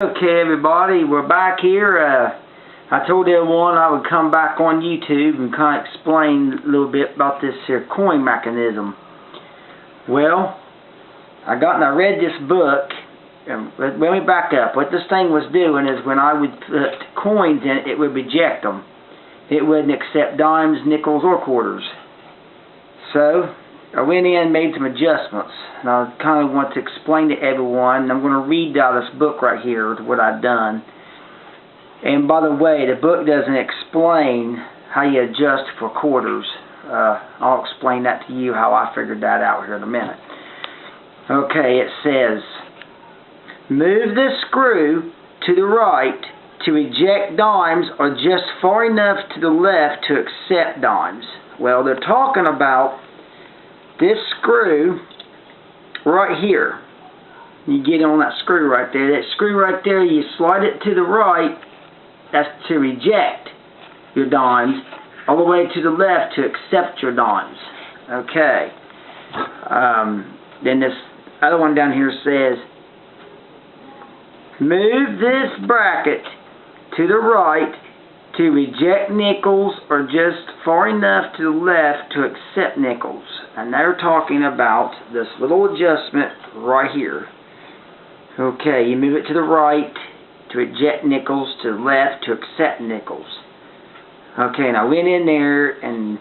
Okay, everybody, we're back here. I told everyone I would come back on YouTube and kind of explain a little bit about this here coin mechanism. Well, I read this book, and let me back up. What this thing was doing is when I would put coins in it, it would reject them. It wouldn't accept dimes, nickels, or quarters. So I went in and made some adjustments, and I kind of want to explain to everyone, and I'm going to read out this book right here, what I've done. And by the way, the book doesn't explain how you adjust for quarters. I'll explain that to you, how I figured that out here in a minute. Okay, it says, move the screw to the right to reject dimes or just far enough to the left to accept dimes. Well, they're talking about this screw right here. You get on that screw right there. That screw right there, you slide it to the right, that's to reject your dimes, all the way to the left to accept your dimes. Okay. Then this other one down here says, move this bracket to the right to reject nickels or just far enough to the left to accept nickels. And they're talking about this little adjustment right here. Okay, you move it to the right to reject nickels, to the left to accept nickels. Okay, and I went in there and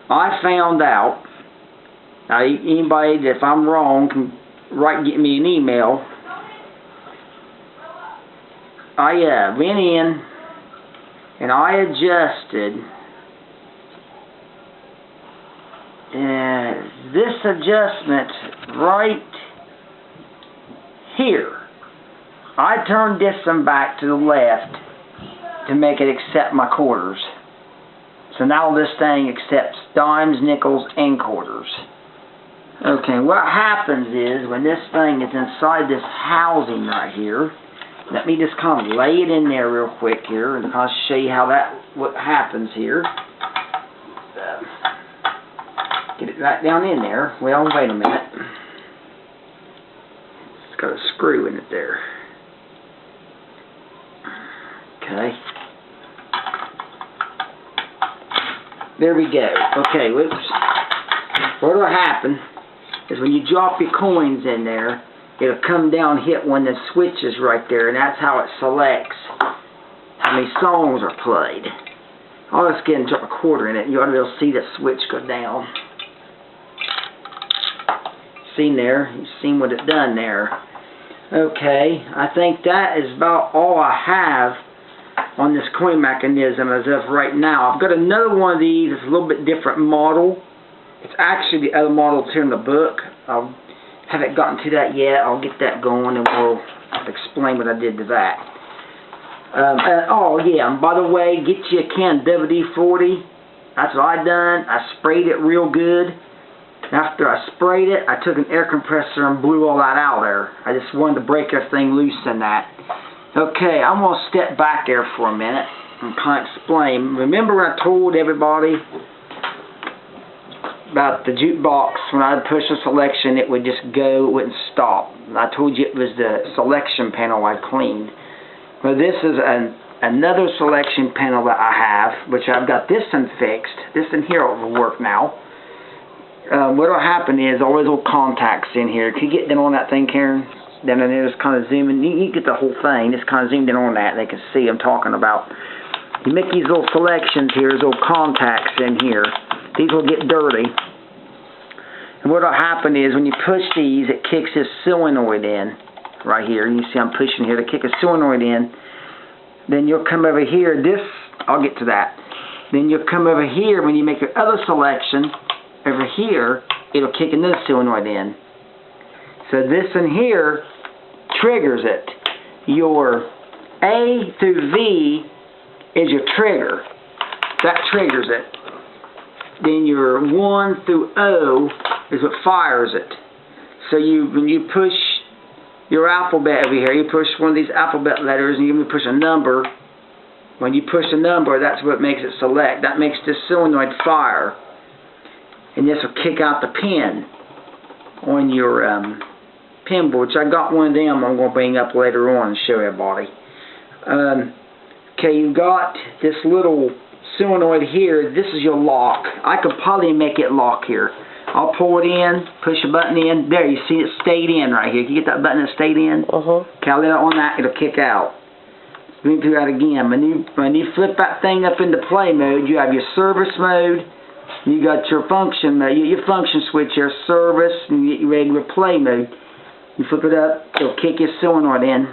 I found out, now anybody, if I'm wrong, can get me an email. I went in and I adjusted, and this adjustment right here, I turned this one back to the left to make it accept my quarters. So now this thing accepts dimes, nickels, and quarters. Okay, what happens is when this thing is inside this housing right here, let me just kind of lay it in there real quick here, and I'll show you what happens here. Get it right down in there. Well, wait a minute. It's got a screw in it there. Okay. There we go. Okay, whoops. What will happen is when you drop your coins in there, it'll come down, hit one of the switches right there, and that's how it selects how many songs are played. I'll just get and drop a quarter in it, and you ought to be able to see the switch go down. Seen there? You've seen what it done there. Okay, I think that is about all I have on this coin mechanism as of right now. I've got another one of these. It's a little bit different model. It's actually the other model that's here in the book. Haven't gotten to that yet. I'll get that going and we'll explain what I did to that. Oh yeah, and by the way, get you a can of WD-40. That's what I done. I sprayed it real good. After I sprayed it, I took an air compressor and blew all that out there. I just wanted to break everything loose in that. Okay, I'm going to step back there for a minute and kind of explain. Remember when I told everybody about the jukebox, when I would push a selection, it would just go, it wouldn't stop. And I told you it was the selection panel I cleaned. Well, this is another selection panel that I have, which I've got this one fixed. This in here will work now. What will happen is all those little contacts in here. Can you get them on that thing, Karen? Then and just kind of zoom in. You get the whole thing. Just kind of zoomed in on that. They can see I'm talking about. You make these little selections here, these little contacts in here. These will get dirty. And what will happen is when you push these, it kicks this solenoid in right here. You see I'm pushing here to kick a solenoid in. Then you'll come over here. I'll get to that. Then you'll come over here when you make your other selection. Over here, it'll kick another solenoid in. So this in here triggers it. Your A through V is your trigger. That triggers it. Then your 1 through O is what fires it. So when you push your alphabet over here, you push one of these alphabet letters and you push a number. When you push a number, that's what makes it select. That makes this solenoid fire. And this will kick out the pin on your pin boards. I got one of them I'm going to bring up later on and show everybody. Okay, you've got this little solenoid here. This is your lock. I could probably make it lock here. I'll pull it in, push a button in. There, you see it stayed in right here. Can you get that button that stayed in? Okay, I'll let it on that. It'll kick out. Move through that again. When you flip that thing up into play mode, you have your service mode. You got your function mode. Your function switch here, service, and you get your regular play mode. You flip it up, it'll kick your solenoid in.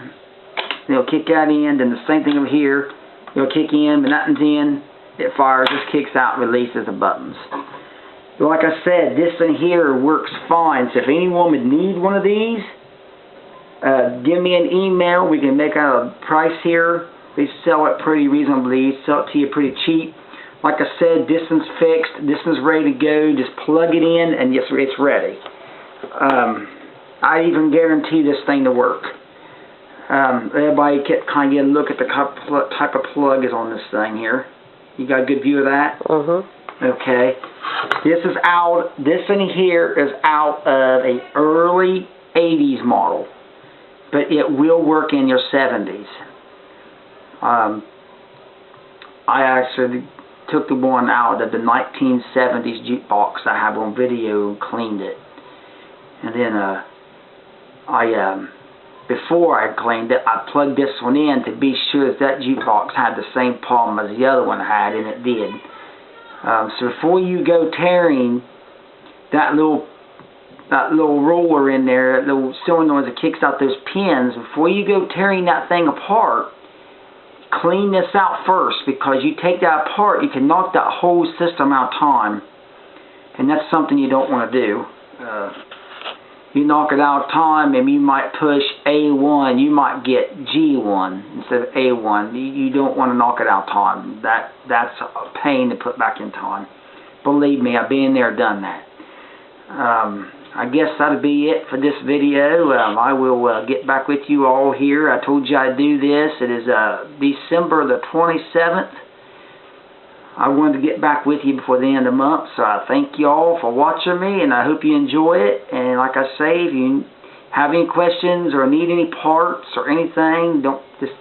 It'll kick that in, then the same thing over here. It'll kick in, but nothing's in. It fires, just kicks out, releases the buttons. But like I said, this thing here works fine. So if anyone would need one of these, give me an email. We can make out a price here. They sell it pretty reasonably. Sell it to you pretty cheap. Like I said, this one's fixed. This one's ready to go. Just plug it in, and yes, it's ready. I even guarantee this thing to work. Everybody can kind of get a look at the type of plug is on this thing here. You got a good view of that? Okay. This in here is out of a early 80s model, but it will work in your 70s. I actually took the one out of the 1970s jukebox I have on video and cleaned it. And then before I cleaned it, I plugged this one in to be sure that jukebox had the same problem as the other one had, and it did. So before you go tearing that little roller in there, that little solenoid that kicks out those pins, before you go tearing that thing apart, clean this out first, because you take that apart, you can knock that whole system out of time, and that's something you don't want to do. You knock it out of time, and you might push A1, you might get G1 instead of A1. You don't want to knock it out of time. That's a pain to put back in time. Believe me, I've been there, done that. I guess that'll be it for this video. I will get back with you all here. I told you I'd do this. It is December the 27th. I wanted to get back with you before the end of the month, so I thank you all for watching me, and I hope you enjoy it. And like I say, if you have any questions or need any parts or anything, just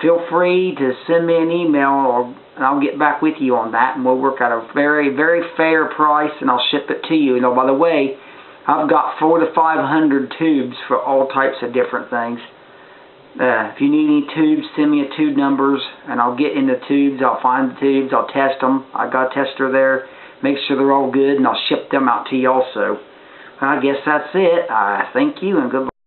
feel free to send me an email, and I'll get back with you on that, and we'll work out a very, very fair price, and I'll ship it to you. You know, by the way, I've got 400 to 500 tubes for all types of different things. If you need any tubes, send me a tube numbers, and I'll get in the tubes. I'll find the tubes. I'll test them. I got a tester there. Make sure they're all good, and I'll ship them out to you also. I guess that's it. Thank you, and goodbye.